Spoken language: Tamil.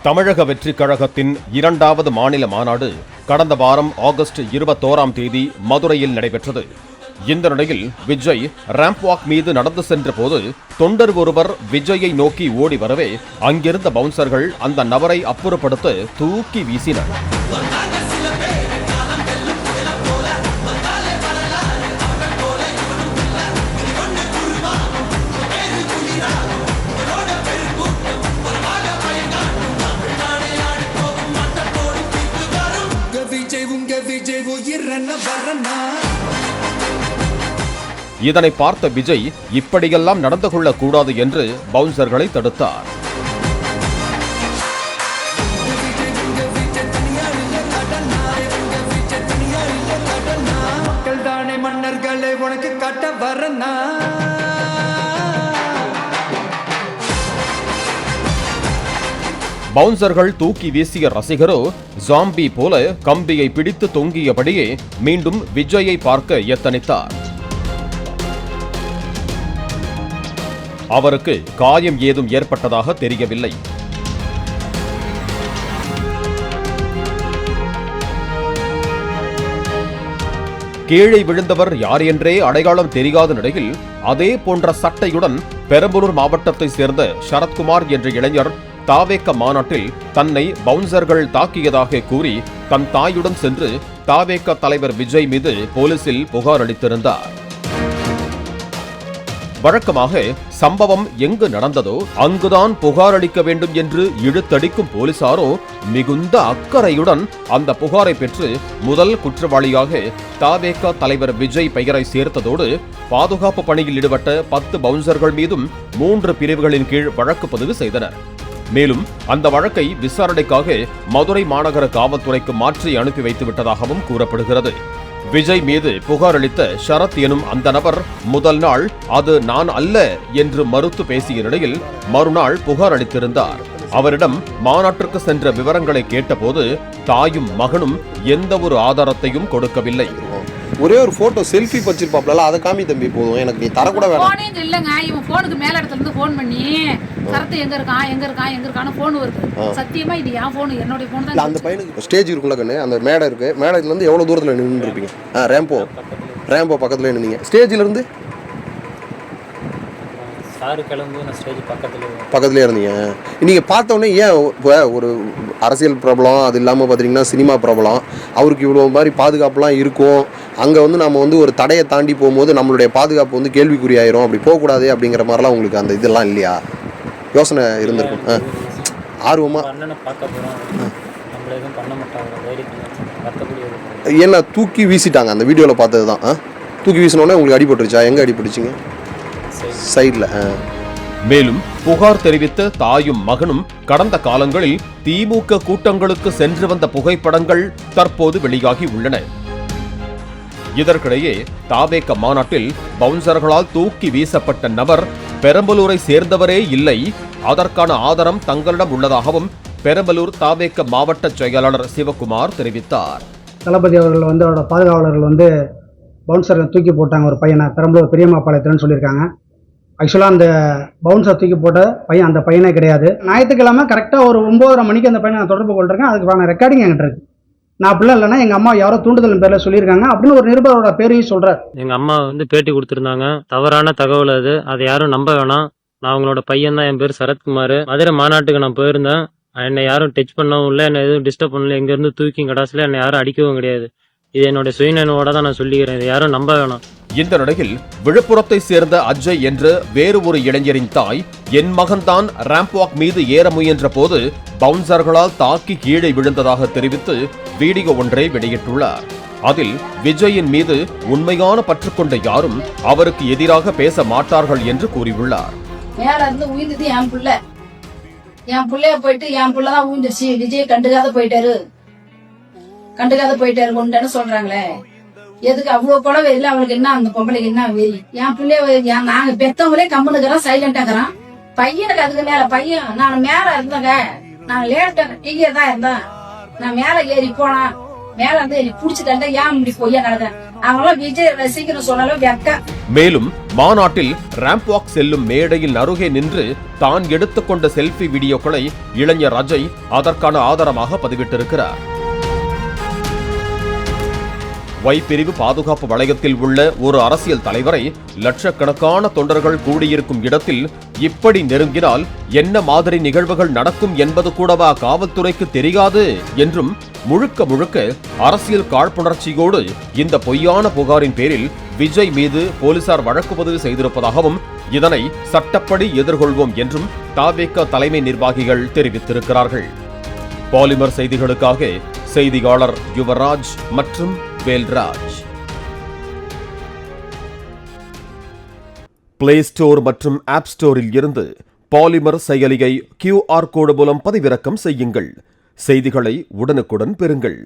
தமிழக வெற்றி கழகத்தின் 2வது மாநில மாநாடு கடந்த வாரம் ஆகஸ்ட் 21ஆம் தேதி மதுரையில் நடைபெற்றது. இந்த நிலையில் விஜய் ராம்ப் வாக் மீது நடந்து சென்ற போது தொண்டர் ஒருவர் விஜயை நோக்கி ஓடி வரவே அங்கிருந்த பவுன்சர்கள் அந்த நபரை அப்புறப்படுத்த தூக்கி வீசினர். இதனை பார்த்த விஜய் இப்படியெல்லாம் நடந்து கொள்ளக்கூடாது என்று பவுன்சர்களை தடுத்தார். பவுன்சர்கள் தூக்கி வீசிய ரசிகரோ ஜாம்பி போல கம்பியை பிடித்து தொங்கியபடியே மீண்டும் விஜயை பார்க்க எத்தனித்தார். அவருக்கு காயம் ஏதும் ஏற்பட்டதாக தெரியவில்லை. கீழே விழுந்தவர் யார் என்றே அடையாளம் தெரியாத நிலையில் அதே போன்ற சட்டையுடன் பெரம்பலூர் மாவட்டத்தை சேர்ந்த சரத்குமார் என்ற இளைஞர் தாவேக மாநாட்டில் தன்னை பவுன்சர்கள் தாக்கியதாக கூறி தன் தாயுடன் சென்று தாவேக தலைவர் விஜய் மீது போலீசில் புகார் அளித்திருந்தார். வழக்கமாக சம்பவம் எங்கு நடந்ததோ அங்குதான் புகார் அளிக்க வேண்டும் என்று இழுத்தடிக்கும் போலீசாரோ மிகுந்த அக்கறையுடன் அந்த புகாரை பெற்று முதல் குற்றவாளியாக தாவேக தலைவர் விஜய் பெயரை சேர்த்ததோடு பாதுகாப்பு பணியில் ஈடுபட்ட 10 பவுன்சர்கள் மீதும் 3 பிரிவுகளின் கீழ் வழக்கு பதிவு செய்தனர். மேலும் அந்த வழக்கை விசாரணைக்காக மதுரை மாநகர காவல்துறைக்கு மாற்றி அனுப்பி வைத்துவிட்டதாகவும் கூறப்படுகிறது. விஜய் மீது புகார் அளித்த ஷரத் எனும் அந்த நபர் முதல் நாள் அது நான் அல்ல என்று மறுத்து பேசிய நிலையில் மறுநாள் புகார் அளித்திருந்தார். அவரிடம் மாநாட்டிற்கு சென்ற விவரங்களை கேட்டபோது தாயும் மகனும் எந்த ஒரு ஆதாரத்தையும் கொடுக்கவில்லை. ஒரே ஒரு போட்டோ செல்ஃபி வச்சிருப்பாப்ல, அதை காமி தம்பி போதும், எனக்கு நீ தரக்கூட வேணாம். இல்லங்க, இவன் போனுக்கு மேல இடத்துல இருந்து போன் பண்ணி சரத்து எங்க இருக்கான்னு போன் வருது. சத்தியமா இது என் போன், என்னோட போன் தான். அந்த பையனுக்கு ஸ்டேஜ் இருக்குல்ல கண்ணு, அந்த மேடை இருக்கு, மேடையில இருந்து எவ்வளவு தூரத்துல நின்று இருப்பீங்க? ரேம்போ பக்கத்துல நின்னீங்க. ஸ்டேஜ்ல இருந்து பக்கத்துலேயே இருந்தீங்க. நீங்கள் பார்த்த உடனே ஏன் இப்போ ஒரு அரசியல் பிரபலம், அது இல்லாமல் பார்த்தீங்கன்னா சினிமா பிரபலம், அவருக்கு இவ்வளோ மாதிரி பாதுகாப்புலாம் இருக்கும். அங்கே வந்து நம்ம வந்து ஒரு தடையை தாண்டி போகும்போது நம்மளுடைய பாதுகாப்பு வந்து கேள்விக்குறியாயிரும், அப்படி போகக்கூடாது அப்படிங்கிற மாதிரிலாம் உங்களுக்கு அந்த இதெல்லாம் இல்லையா? யோசனை இருந்திருக்கும். ஆர்வமாக என்ன தூக்கி வீசிட்டாங்க அந்த வீடியோவில் பார்த்தது தான். தூக்கி வீசினோடனே உங்களுக்கு அடிபட்டுருச்சா? எங்கே அடிபட்டுச்சிங்க? சைட்ல. மேலும் புகார் தெரிவித்த தாயும் மகனும் கடந்த காலங்களில் திமுக கூட்டங்களுக்கு சென்று வந்த புகைப்படங்கள் தற்போது வெளியாகி உள்ளன. இதற்கிடையே தாவேக மாநாட்டில் பவுன்சர்களால் தூக்கி வீசப்பட்ட நபர் பெரம்பலூரை சேர்ந்தவரே இல்லை, அதற்கான ஆதாரம் தங்களிடம் உள்ளதாகவும் பெரம்பலூர் தாவேக மாவட்ட செயலாளர் சிவகுமார் தெரிவித்தார். தளபதி அவர்கள் வந்து அவரோட பாதுகாவலர்கள் பவுன்சரை தூக்கி போட்டாங்க, ஒரு பையனை பெரம்பலூர் பெரியம்மாபாளையத்துலன்னு சொல்லியிருக்காங்க. ஆக்சுவலாக அந்த பவுன்சர் தூக்கி போட்ட பையன் அந்த பையனே கிடையாது. ஞாயிற்றுக்கிழமை கரெக்டாக ஒரு 9:30 மணிக்கு அந்த பையனை நான் தொடர்பு கொள்றேன். அதுக்கான ரெக்கார்டிங் என்கிட்ட இருக்கு. நான் அப்படிலாம் இல்லைன்னா எங்கள் அம்மா யாரோ தூண்டுதல் பேரில் சொல்லியிருக்காங்க அப்படின்னு ஒரு நிருபரோட பேரையும் சொல்கிறார். எங்கள் அம்மா வந்து பேட்டி கொடுத்துருந்தாங்க, தவறான தகவல் அது, அதை யாரும் நம்ப வேணாம். நான் அவங்களோட பையன் தான், என் பேர் சரத்குமார். மதுரை மாநாட்டுக்கு நான் போயிருந்தேன், என்னை யாரும் டச் பண்ணவும் இல்லை, என்னை எதுவும் டிஸ்டர்ப் பண்ணல, எங்கேருந்து தூக்கி கடாசில் என்னை யாரும் அடிக்கவும் கிடையாது. இது என்னோட சுயநலவோட தான் நான் சொல்லிக்கிறேன், இதை யாரும் நம்ப வேணாம். இந்த நிலையில் விழுப்புரத்தை சேர்ந்த அஜய் என்ற வேறு ஒரு இளைஞரின் தாய், என் மகன்தான் ராம்ப் வாக் மீது ஏற முயன்ற போது பவுன்சர்களால் தாக்கி கீழே விழுந்ததாக தெரிவித்து வீடியோ ஒன்றை வெளியிட்டுள்ளார். அதில் விஜயின் மீது உண்மையான பற்று கொண்ட யாரும் அவருக்கு எதிராக பேச மாட்டார்கள் என்று கூறியுள்ளார். மேல இருந்து உயிர்ந்தது என் பிள்ளைய போயிட்டு என் பிள்ளைதான் உயிர்ந்துச்சு, விஜய் கண்டுக்காத போயிட்டாரு கொண்டான்னு சொல்றாங்களே, எதுக்கு அவ்வளவு கூட வெறி? அவளுக்கு என்ன, அந்த பொம்பளைக்கு என்ன வெறி? என் பிள்ளைய நாங்க பெத்தவங்களே கம்முனுக்கிறோம், சைலண்டாக்குறோம். பையனுக்கு அதுக்கு மேல பையன், நான் மேல இருந்தேங்க, நான் லேட்டா இங்கே தான் இருந்தேன், நான் மேல ஏறி போனேன், மேல இருந்து என்னை புடிச்சிட்டாங்க. ஏன் இப்படி பொய்யா நடக்கிறேன்? அவங்களாம் விஜய் ரசிகர் சொன்னாலும் வெக்க. மேலும் மாநாட்டில் ரேம்ப் வாக் செல்லும் மேடையில் அருகே நின்று தான் எடுத்துக்கொண்ட செல்ஃபி வீடியோக்களை இளைஞர் அஜய் அதற்கான ஆதாரமாக பதிவிட்டிருக்கிறார். ஒய் பிரிவு பாதுகாப்பு வளையத்தில் உள்ள ஒரு அரசியல் தலைவரை லட்சக்கணக்கான தொண்டர்கள் கூடியிருக்கும் இடத்தில் இப்படி நெருங்கினால் என்ன மாதிரி நிகழ்வுகள் நடக்கும் என்பது கூடவா காவல்துறைக்கு தெரியாது என்றும் முழுக்க முழுக்க அரசியல் காழ்ப்புணர்ச்சியோடு இந்த பொய்யான புகாரின் பேரில் விஜய் மீது போலீசார் வழக்கு பதிவு செய்திருப்பதாகவும் இதனை சட்டப்படி எதிர்கொள்வோம் என்றும் தவேக தலைமை நிர்வாகிகள் தெரிவித்திருக்கிறார்கள். பாலிமர் செய்திகளுக்காக செய்தியாளர் யுவராஜ் மற்றும் வேல்ராஜ். பிளே ஸ்டோர் மற்றும் ஆப் ஸ்டோரில் இருந்து பாலிமர் செயலியை QR கோடு மூலம் பதிவிறக்கம் செய்யுங்கள். செய்திகளை உடனுக்குடன் பெறுங்கள்.